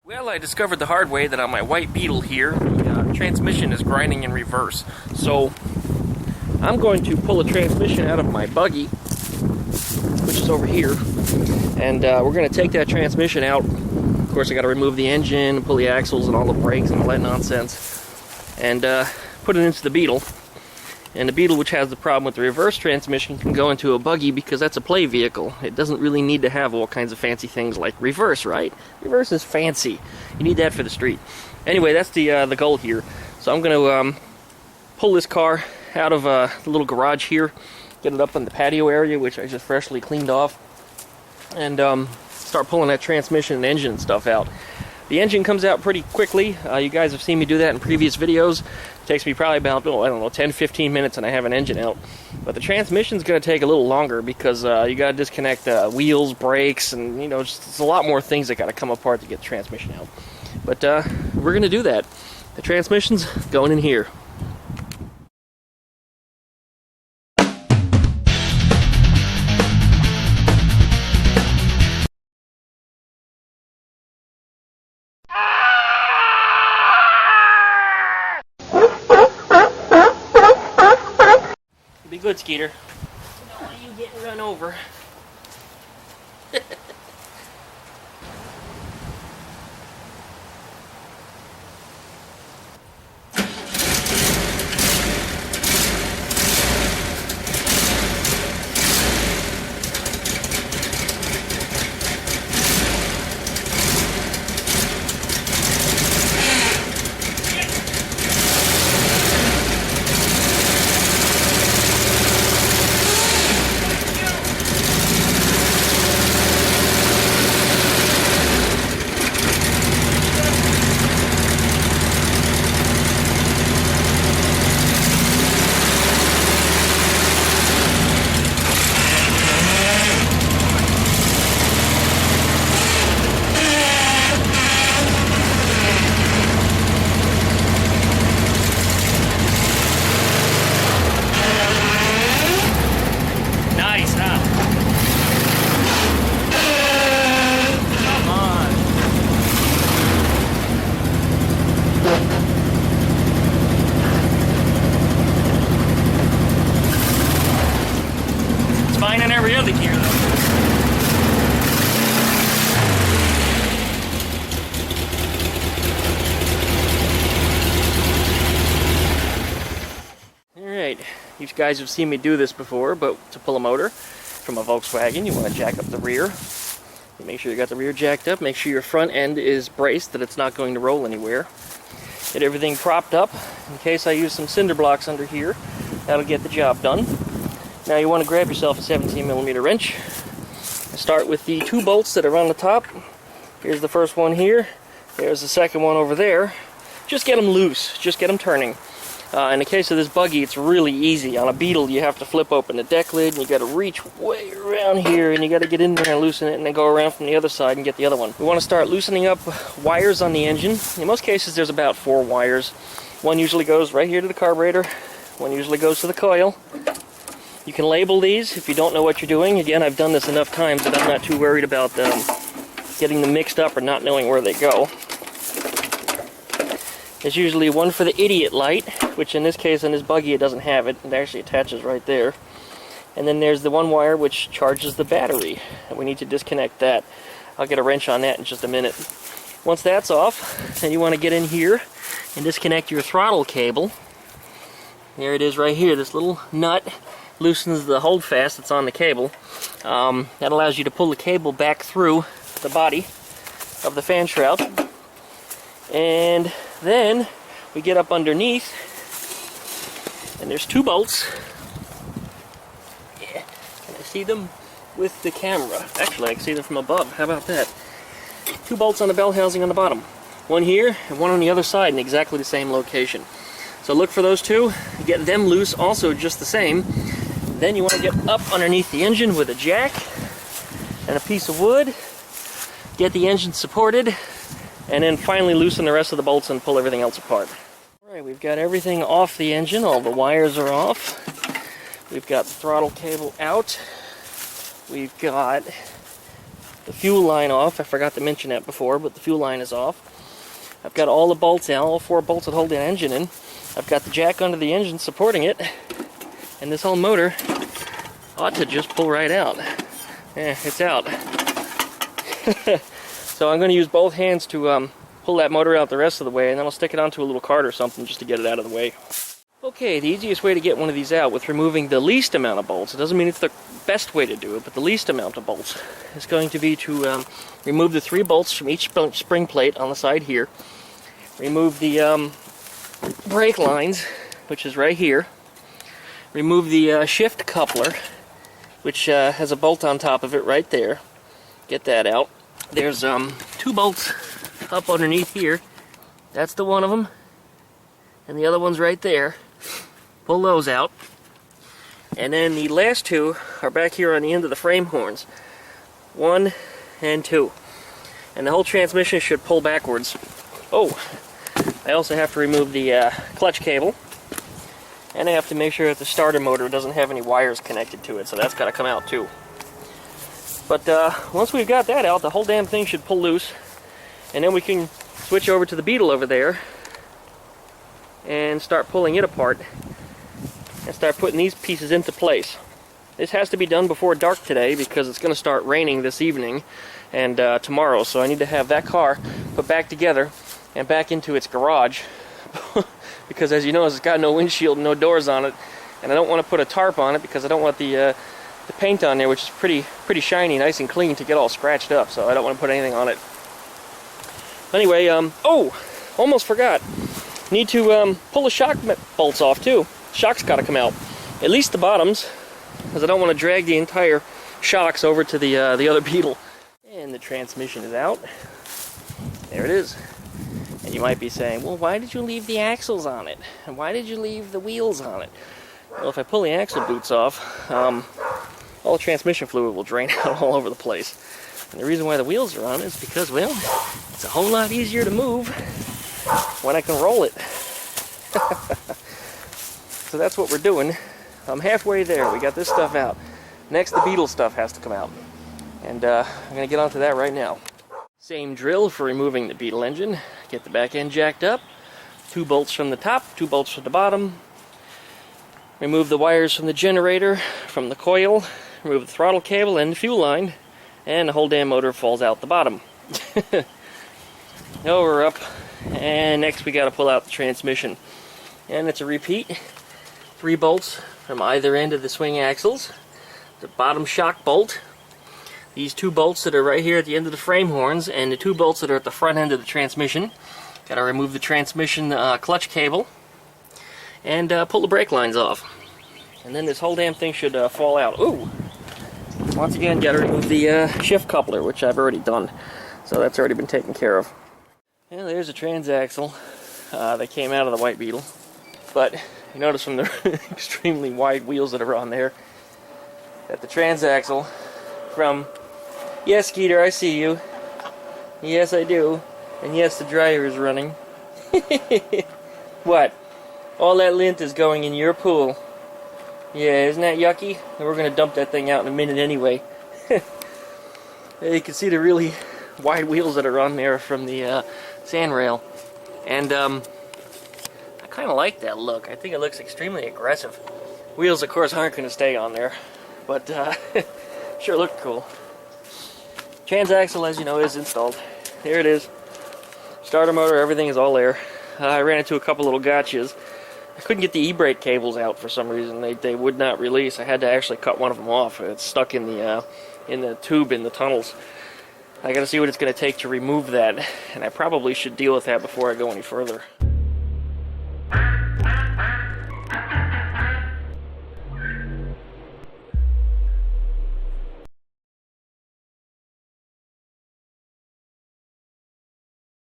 Well, I discovered the hard way that on my white Beetle here, the transmission is grinding in reverse. So, I'm going to pull a transmission out of my buggy, which is over here, and we're going to take that transmission out. Of course, I got to remove the engine, pull the axles and all the brakes and all that nonsense, and put it into the Beetle. And the Beetle, which has the problem with the reverse transmission, can go into a buggy because that's a play vehicle. It doesn't really need to have all kinds of fancy things like reverse, right? Reverse is fancy. You need that for the street. Anyway, that's the goal here. So I'm going to pull this car out of the little garage here, get it up in the patio area, which I just freshly cleaned off, and start pulling that transmission and engine and stuff out. The engine comes out pretty quickly. You guys have seen me do that in previous videos. It takes me probably about, I don't know, 10-15 minutes and I have an engine out. But the transmission's going to take a little longer because you got to disconnect wheels, brakes, and there's a lot more things that got to come apart to get the transmission out. But we're going to do that. The transmission's going in here. Be good, Skeeter. I don't want you getting run over. Fine in every other gear, though. Alright, you guys have seen me do this before, but to pull a motor from a Volkswagen, you want to jack up the rear. You make sure you got the rear jacked up, make sure your front end is braced, that it's not going to roll anywhere. Get everything propped up, in case I use some cinder blocks under here. That'll get the job done. Now you want to grab yourself a 17mm wrench. Start with the 2 bolts that are on the top. Here's the first one here. There's the second one over there. Just get them loose. Just get them turning. In the case of this buggy, it's really easy. On a Beetle, you have to flip open the deck lid, and you got to reach way around here, and you got to get in there and loosen it, and then go around from the other side and get the other one. We want to start loosening up wires on the engine. In most cases, there's about 4 wires. One usually goes right here to the carburetor. One usually goes to the coil. You can label these if you don't know what you're doing. Again, I've done this enough times that I'm not too worried about getting them mixed up or not knowing where they go. There's usually one for the idiot light, which in this case, in this buggy, it doesn't have it. It actually attaches right there. And then there's the one wire which charges the battery. And we need to disconnect that. I'll get a wrench on that in just a minute. Once that's off, then you want to get in here and disconnect your throttle cable. There it is right here, this little nut loosens the holdfast that's on the cable. That allows you to pull the cable back through the body of the fan shroud. And then we get up underneath, and there's 2 bolts. Yeah, can I see them with the camera? Actually, I can see them from above. How about that? 2 bolts on the bell housing on the bottom. One here and one on the other side in exactly the same location. So look for those 2. Get them loose also just the same. Then you want to get up underneath the engine with a jack and a piece of wood. Get the engine supported, and then finally loosen the rest of the bolts and pull everything else apart. Alright, we've got everything off the engine. All the wires are off. We've got the throttle cable out. We've got the fuel line off. I forgot to mention that before, but the fuel line is off. I've got all the bolts out, all 4 bolts that hold the engine in. I've got the jack under the engine supporting it, and this whole motor ought to just pull right out. Yeah, it's out. So I'm going to use both hands to pull that motor out the rest of the way, and then I'll stick it onto a little cart or something just to get it out of the way. Okay, the easiest way to get one of these out with removing the least amount of bolts, it doesn't mean it's the best way to do it, but the least amount of bolts, is going to be to remove the 3 bolts from each spring plate on the side here, remove the brake lines, which is right here, remove the shift coupler, which has a bolt on top of it right there, get that out. There's 2 bolts up underneath here. That's the one of them, and the other one's right there. Pull those out. And then the last 2 are back here on the end of the frame horns. 1 and 2. And the whole transmission should pull backwards. Oh, I also have to remove the clutch cable. And I have to make sure that the starter motor doesn't have any wires connected to it, so that's got to come out too. But once we've got that out, the whole damn thing should pull loose, and then we can switch over to the Beetle over there and start pulling it apart and start putting these pieces into place. This has to be done before dark today because it's going to start raining this evening and tomorrow, so I need to have that car put back together and back into its garage because, as you know, it's got no windshield, no doors on it, and I don't want to put a tarp on it because I don't want the paint on there, which is pretty shiny, nice and clean, to get all scratched up, so I don't want to put anything on it. Anyway, oh, almost forgot. Need to pull the shock bolts off too. Shock's got to come out, at least the bottoms, because I don't want to drag the entire shocks over to the other Beetle. And the transmission is out. There it is. And you might be saying, well, why did you leave the axles on it? And why did you leave the wheels on it? Well, if I pull the axle boots off, all the transmission fluid will drain out all over the place. And the reason why the wheels are on is because, well, it's a whole lot easier to move when I can roll it. So that's what we're doing. I'm halfway there. We got this stuff out. Next, the Beetle stuff has to come out. And I'm going to get onto that right now. Same drill for removing the Beetle engine. Get the back end jacked up. 2 bolts from the top, 2 bolts from the bottom. Remove the wires from the generator, from the coil. Remove the throttle cable and the fuel line. And the whole damn motor falls out the bottom. Now we're up. And next we got to pull out the transmission. And it's a repeat. 3 bolts from either end of the swing axles. The bottom shock bolt. These 2 bolts that are right here at the end of the frame horns, and the 2 bolts that are at the front end of the transmission. Got to remove the transmission clutch cable and pull the brake lines off. And then this whole damn thing should fall out. Ooh! Once again, got to remove the shift coupler, which I've already done. So that's already been taken care of. And there's a transaxle that came out of the white Beetle. But you notice from the extremely wide wheels that are on there that the transaxle from... Yes, Skeeter, I see you. Yes, I do. And yes, the dryer is running. What? All that lint is going in your pool. Yeah, isn't that yucky? And we're going to dump that thing out in a minute anyway. You can see the really wide wheels that are on there from the sandrail. And I kind of like that look. I think it looks extremely aggressive. Wheels, of course, aren't going to stay on there. But sure looked cool. Transaxle, as you know, is installed. Here it is. Starter motor, everything is all there. I ran into a couple little gotchas. I couldn't get the e-brake cables out for some reason. They would not release. I had to actually cut one of them off. It's stuck in the tube in the tunnels. I got to see what it's going to take to remove that, and I probably should deal with that before I go any further.